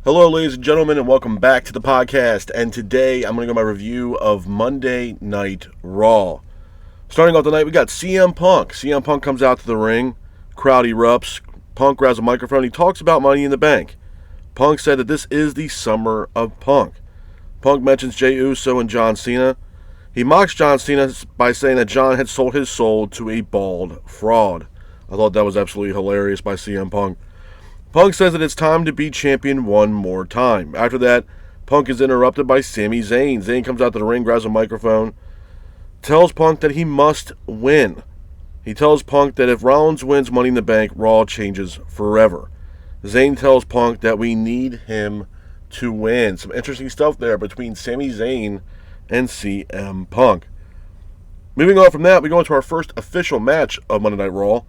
Hello, ladies and gentlemen, and welcome back to the podcast. And today I'm going to go my review of Monday Night Raw. Starting off the night, we got CM Punk. CM Punk comes out to the ring. Crowd erupts. Punk grabs a microphone. He talks about Money in the Bank. Punk said that this is the summer of Punk. Punk mentions Jey Uso and John Cena. He mocks John Cena by saying that John had sold his soul to a bald fraud. I thought that was absolutely hilarious by CM Punk. Punk says that it's time to be champion one more time. After that, Punk is interrupted by Sami Zayn. Zayn comes out to the ring, grabs a microphone, tells Punk that he must win. He tells Punk that if Rollins wins Money in the Bank, Raw changes forever. Zayn tells Punk that we need him to win. Some interesting stuff there between Sami Zayn and CM Punk. Moving on from that, we go into our first official match of Monday Night Raw.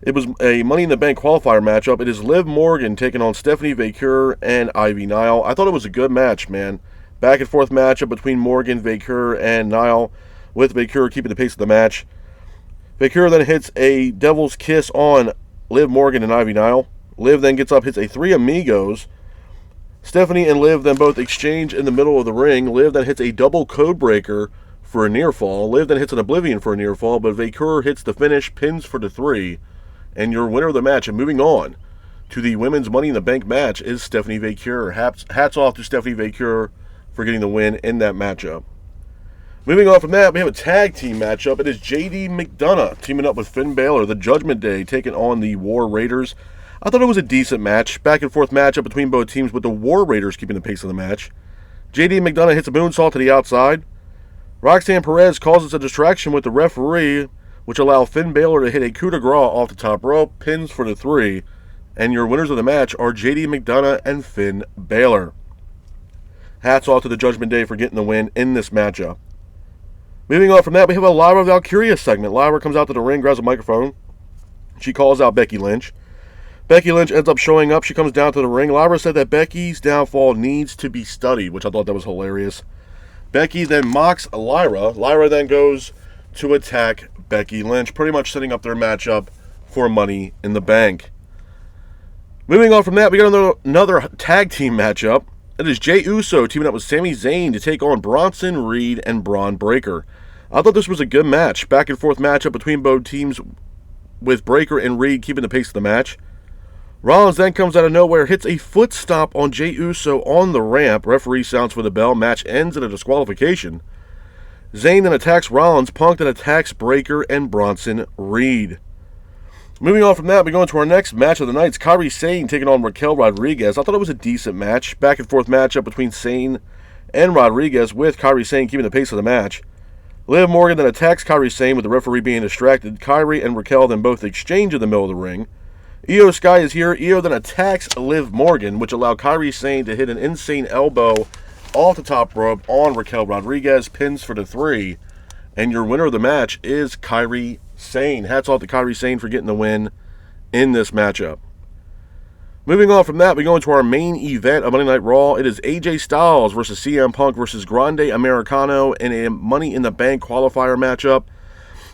It was a Money in the Bank qualifier matchup. It is Liv Morgan taking on Stephanie Vaquer and Ivy Nile. I thought it was a good match, man. Back and forth matchup between Morgan, Vaquer, and Nile, with Vaquer keeping the pace of the match. Vaquer then hits a Devil's Kiss on Liv Morgan and Ivy Nile. Liv then gets up, hits a Three Amigos. Stephanie and Liv then both exchange in the middle of the ring. Liv then hits a double code breaker for a near fall. Liv then hits an Oblivion for a near fall, but Vaquer hits the finish, pins for the 3. And your winner of the match, and moving on to the women's Money in the Bank match, is Stephanie Vaquer. Hats off to Stephanie Vaquer for getting the win in that matchup. Moving on from that, we have a tag team matchup. It is JD McDonough teaming up with Finn Balor, the Judgment Day, taking on the War Raiders. I thought it was a decent match. Back and forth matchup between both teams, with the War Raiders keeping the pace of the match. JD McDonough hits a moonsault to the outside. Roxanne Perez causes a distraction with the referee, which allow Finn Balor to hit a coup de grace off the top rope, pins for the 3, and your winners of the match are JD McDonough and Finn Balor. Hats off to the Judgment Day for getting the win in this matchup. Moving on from that, we have a Lyra Valkyria segment. Lyra comes out to the ring, grabs a microphone. She calls out Becky Lynch. Becky Lynch ends up showing up. She comes down to the ring. Lyra said that Becky's downfall needs to be studied, which I thought that was hilarious. Becky then mocks Lyra. Lyra then goes to attack Becky Lynch, pretty much setting up their matchup for Money in the Bank. Moving on from that, we got another tag team matchup. It is Jey Uso teaming up with Sami Zayn to take on Bronson Reed and Braun Breaker. I thought this was a good match. Back and forth matchup between both teams, with Breaker and Reed keeping the pace of the match. Rollins then comes out of nowhere, hits a foot stomp on Jey Uso on the ramp. Referee sounds for the bell. Match ends in a disqualification. Zayn then attacks Rollins. Punk then attacks Breaker and Bronson Reed. Moving on from that, we go into our next match of the night. It's Kairi Sane taking on Raquel Rodriguez. I thought it was a decent match. Back and forth matchup between Sane and Rodriguez, with Kairi Sane keeping the pace of the match. Liv Morgan then attacks Kairi Sane with the referee being distracted. Kairi and Raquel then both exchange in the middle of the ring. Io Sky is here. Io then attacks Liv Morgan, which allowed Kairi Sane to hit an insane elbow off the top rope on Raquel Rodriguez, pins for the 3, and your winner of the match is Kairi Sane. Hats off to Kairi Sane for getting the win in this matchup. Moving on from that, we go into our main event of Monday Night Raw. It is AJ Styles versus CM Punk versus Grande Americano in a Money in the Bank qualifier matchup.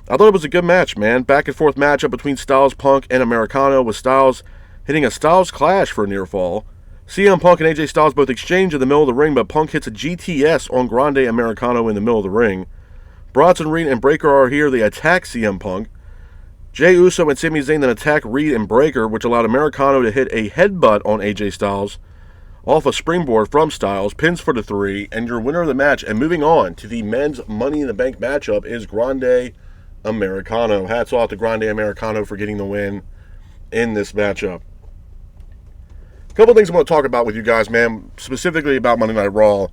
I thought it was a good match, man. Back and forth matchup between Styles, Punk, and Americano, with Styles hitting a Styles Clash for a near fall. CM Punk and AJ Styles both exchange in the middle of the ring, but Punk hits a GTS on Grande Americano in the middle of the ring. Bronson Reed and Breaker are here. They attack CM Punk. Jey Uso and Sami Zayn then attack Reed and Breaker, which allowed Americano to hit a headbutt on AJ Styles off a springboard from Styles, pins for the 3, and your winner of the match. And moving on to the men's Money in the Bank matchup is Grande Americano. Hats off to Grande Americano for getting the win in this matchup. Couple things I want to talk about with you guys, man, specifically about Monday Night Raw.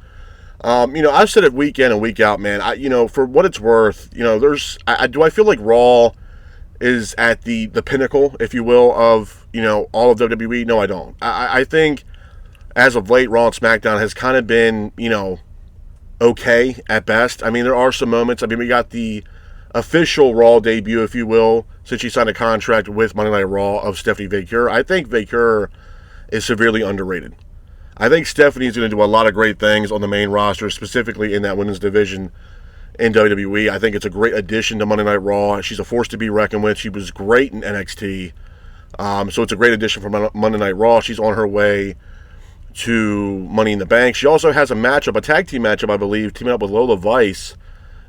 I've said it week in and week out, man. For what it's worth, I feel like Raw is at the pinnacle, if you will, of, all of WWE? No, I don't. I think as of late, Raw and SmackDown has kind of been, okay at best. I mean, there are some moments. I mean, we got the official Raw debut, if you will, since she signed a contract with Monday Night Raw, of Stephanie Vaquer. I think Vaquer is severely underrated. I think Stephanie is going to do a lot of great things on the main roster, specifically in that women's division in WWE. I think it's a great addition to Monday Night Raw. She's a force to be reckoned with. She was great in NXT. So it's a great addition for Monday Night Raw. She's on her way to Money in the Bank. She also has a matchup, a tag team matchup, I believe, teaming up with Lola Vice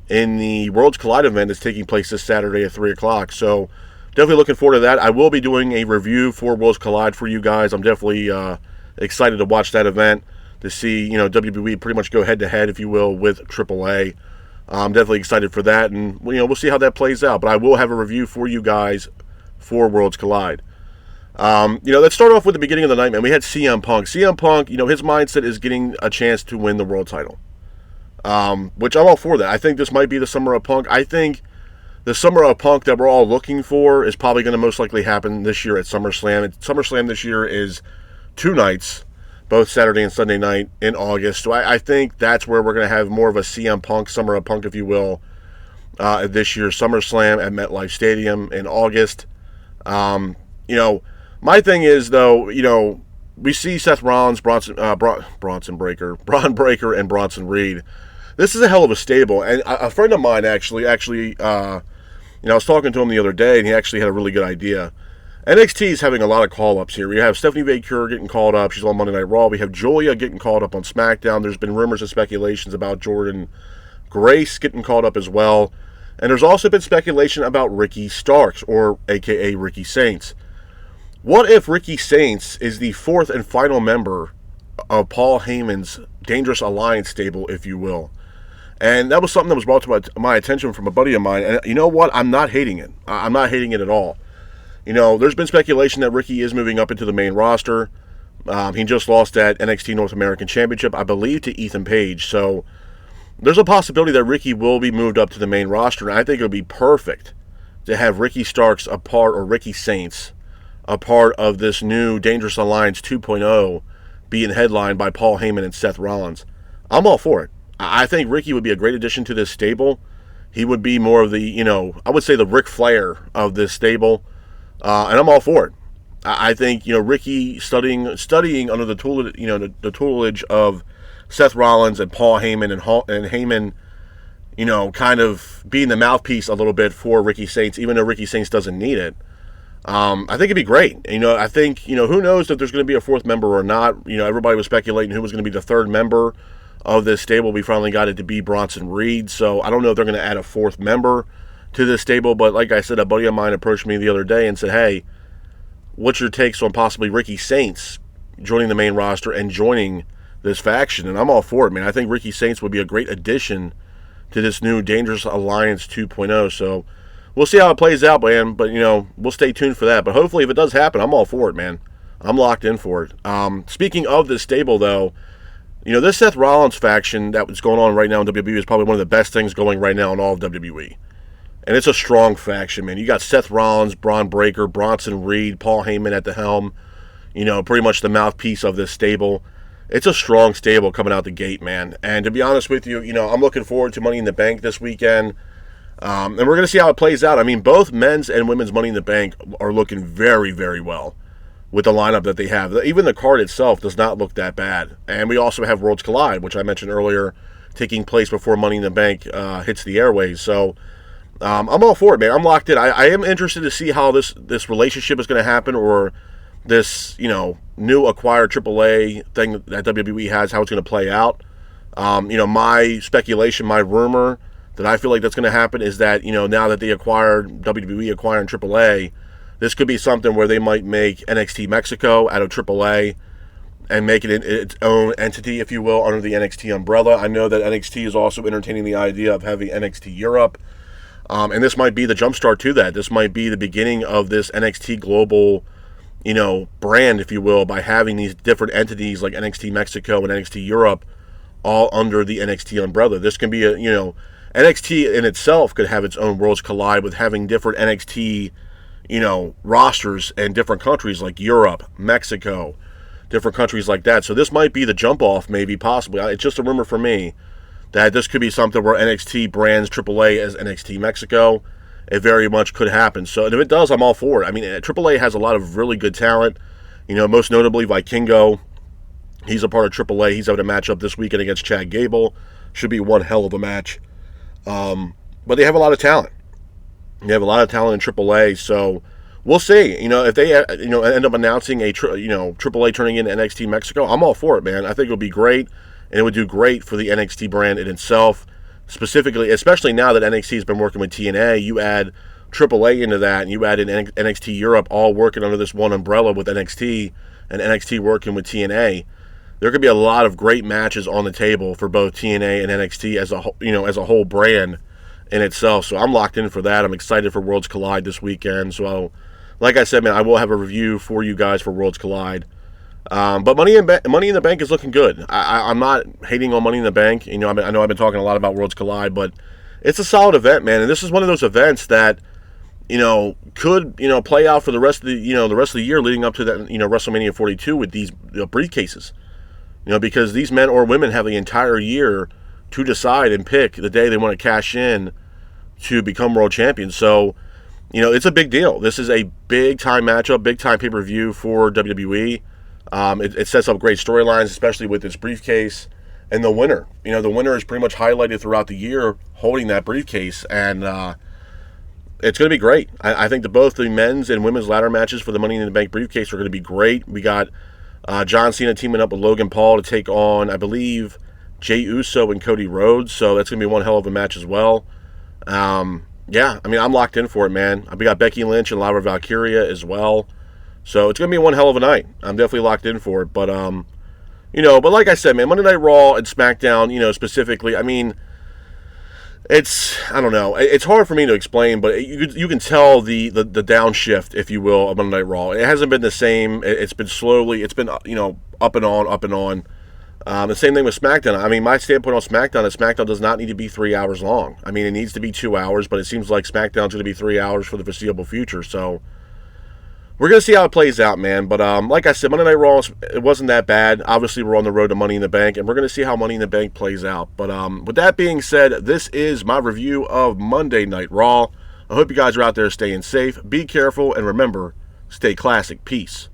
in the Worlds Collide event that's taking place this Saturday at 3 o'clock. So definitely looking forward to that. I will be doing a review for Worlds Collide for you guys. I'm definitely excited to watch that event, to see, WWE pretty much go head-to-head, if you will, with AAA. I'm definitely excited for that, and we'll see how that plays out. But I will have a review for you guys for Worlds Collide. Let's start off with the beginning of the night, man. We had CM Punk. CM Punk, his mindset is getting a chance to win the world title, which I'm all for that. I think this might be the Summer of Punk. I think the Summer of Punk that we're all looking for is probably going to most likely happen this year at SummerSlam. SummerSlam this year is 2 nights, both Saturday and Sunday night in August. So I think that's where we're going to have more of a CM Punk, Summer of Punk, if you will, this year. SummerSlam at MetLife Stadium in August. My thing is, though, we see Seth Rollins, Braun Breaker, and Bronson Reed. This is a hell of a stable. And a friend of mine I was talking to him the other day, and he actually had a really good idea. NXT is having a lot of call-ups here. We have Stephanie Vaquer getting called up. She's on Monday Night Raw. We have Julia getting called up on SmackDown. There's been rumors and speculations about Jordan Grace getting called up as well. And there's also been speculation about Ricky Starks, or a.k.a. Ricky Saints. What if Ricky Saints is the 4th and final member of Paul Heyman's Dangerous Alliance stable, if you will? And that was something that was brought to my attention from a buddy of mine. And you know what? I'm not hating it. I'm not hating it at all. There's been speculation that Ricky is moving up into the main roster. He just lost that NXT North American Championship, I believe, to Ethan Page. So there's a possibility that Ricky will be moved up to the main roster. And I think it would be perfect to have Ricky Starks a part, or Ricky Saints, a part of this new Dangerous Alliance 2.0 being headlined by Paul Heyman and Seth Rollins. I'm all for it. I think Ricky would be a great addition to this stable. He would be more of the, I would say the Ric Flair of this stable. And I'm all for it. I think, Ricky studying under the tutelage of Seth Rollins and Paul Heyman, and Heyman, kind of being the mouthpiece a little bit for Ricky Saints, even though Ricky Saints doesn't need it. I think it'd be great. I think, who knows if there's going to be a 4th member or not. Everybody was speculating who was going to be the 3rd member of this stable. We finally got it to be Bronson Reed. So I don't know if they're going to add a 4th member to this stable. But like I said, a buddy of mine approached me the other day and said, hey, what's your takes on possibly Ricky Saints joining the main roster and joining this faction? And I'm all for it, man. I think Ricky Saints would be a great addition to this new Dangerous Alliance 2.0. So we'll see how it plays out, man. But, we'll stay tuned for that. But hopefully, if it does happen, I'm all for it, man. I'm locked in for it. Speaking of this stable, though, this Seth Rollins faction that was going on right now in WWE is probably one of the best things going right now in all of WWE. And it's a strong faction, man. You got Seth Rollins, Braun Breaker, Bronson Reed, Paul Heyman at the helm. Pretty much the mouthpiece of this stable. It's a strong stable coming out the gate, man. And to be honest with you, I'm looking forward to Money in the Bank this weekend. And we're going to see how it plays out. I mean, both men's and women's Money in the Bank are looking very, very well with the lineup that they have. Even the card itself does not look that bad. And we also have Worlds Collide, which I mentioned earlier, taking place before Money in the Bank hits the airways. So I'm all for it, man. I'm locked in. I am interested to see how this relationship is going to happen, or this, new acquired AAA thing that WWE has, how it's going to play out. My speculation, my rumor that I feel like that's going to happen is that, now that they acquired, WWE acquiring AAA, this could be something where they might make NXT Mexico out of AAA and make it its own entity, if you will, under the NXT umbrella. I know that NXT is also entertaining the idea of having NXT Europe. And this might be the jumpstart to that. This might be the beginning of this NXT global, brand, if you will, by having these different entities like NXT Mexico and NXT Europe all under the NXT umbrella. This can be NXT in itself could have its own Worlds Collide with having different NXT, rosters in different countries like Europe, Mexico, different countries like that. So this might be the jump off, maybe, possibly. It's just a rumor for me that this could be something where NXT brands AAA as NXT Mexico. It very much could happen. So if it does, I'm all for it. I mean, AAA has a lot of really good talent. Most notably Vikingo. He's a part of AAA. He's having a matchup this weekend against Chad Gable. Should be one hell of a match. But they have a lot of talent. They have a lot of talent in AAA, so we'll see. If they end up announcing a AAA turning into NXT Mexico, I'm all for it, man. I think it'll be great, and it would do great for the NXT brand in itself, specifically, especially now that NXT has been working with TNA. You add AAA into that, and you add in NXT Europe, all working under this one umbrella with NXT, and NXT working with TNA. There could be a lot of great matches on the table for both TNA and NXT as a whole brand in itself. So I'm locked in for that. I'm excited for Worlds Collide this weekend. So, like I said, man, I will have a review for you guys for Worlds Collide. But Money in the Bank is looking good. I'm not hating on Money in the Bank. I know I've been talking a lot about Worlds Collide, but it's a solid event, man. And this is one of those events that could play out for the rest of the year leading up to that WrestleMania 42 with these briefcases. Because these men or women have the entire year to decide and pick the day they want to cash in to become world champions. So, it's a big deal. This is a big-time matchup, big-time pay-per-view for WWE. It sets up great storylines, especially with this briefcase. And the winner, the winner is pretty much highlighted throughout the year holding that briefcase. And it's going to be great. I think that both the men's and women's ladder matches for the Money in the Bank briefcase are going to be great. We got John Cena teaming up with Logan Paul to take on, I believe, Jey Uso and Cody Rhodes. So that's going to be one hell of a match as well. I'm locked in for it, man. We got Becky Lynch and Laura Valkyria as well. So it's going to be one hell of a night. I'm definitely locked in for it. But, but like I said, man, Monday Night Raw and SmackDown, specifically, I don't know. It's hard for me to explain, but you can tell the downshift, if you will, of Monday Night Raw. It hasn't been the same. It's been slowly. It's been up and on, up and on. The same thing with SmackDown. My standpoint on SmackDown is SmackDown does not need to be 3 hours long. It needs to be 2 hours, but it seems like SmackDown's going to be 3 hours for the foreseeable future. So we're going to see how it plays out, man. But like I said, Monday Night Raw, it wasn't that bad. Obviously, we're on the road to Money in the Bank, and we're going to see how Money in the Bank plays out. But with that being said, this is my review of Monday Night Raw. I hope you guys are out there staying safe. Be careful, and remember, stay classic. Peace.